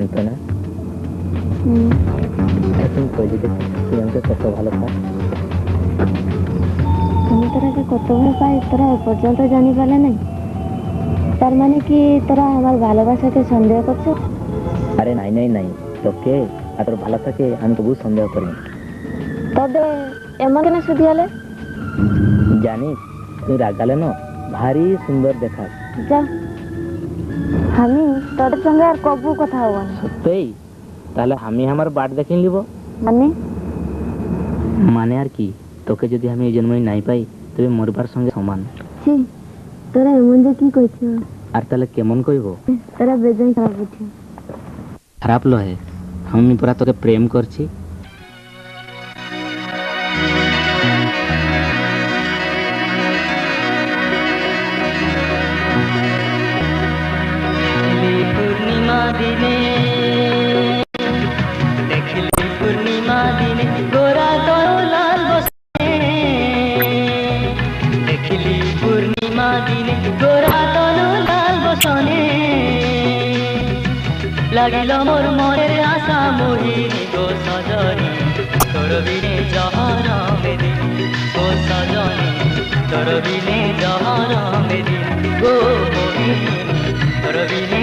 সান্ত্বনা, এখন কইলি দেখি তুই আমাকে কত ভালো পাস। আমি তোরাকে কত ভালো পাই তোরা এ পর্যন্ত জানি পারে নাই। তার মানে কি তোরা আমার ভালোবাসাকে সন্দেহ করছো? আরে নাই নাই নাই, তোকে আর তোর ভালো থাকে আমি তবু সন্দেহ করি না। তবে এমন কেন শুধু হলে? জানিস তুই রাগালে না ভারী সুন্দর দেখাস। যা, আমি তোদের সঙ্গে আর কবু কথা হবো না। সত্যি? তাহলে আমি আমার বাট দেখে নিব। মানে মানে আর কি, তোকে যদি আমি এই জন্মই নাই পাই তবে মরবার সঙ্গে সমান। ছি, তোরা এমন যে কি কইছো? আর তাহলে কেমন কইব? তোরা বেজাই খারাপ বুঝছো। খারাপ লহে, আমি পুরা তোকে প্রেম করছি। পূর্ণিমা দিনে দেখলি পূর্ণিমা দিনে গোরা দলাল বসে, দেখলি পূর্ণিমা দিনে গোরা দলাল বসনে, লাগিল মোর মনের আশা মোহিনী গো সজনী, তোর বিনে জহর মেদি গো সজনী, তোর বিনে জহর মেদি গো মোহিনী, তোর বিনে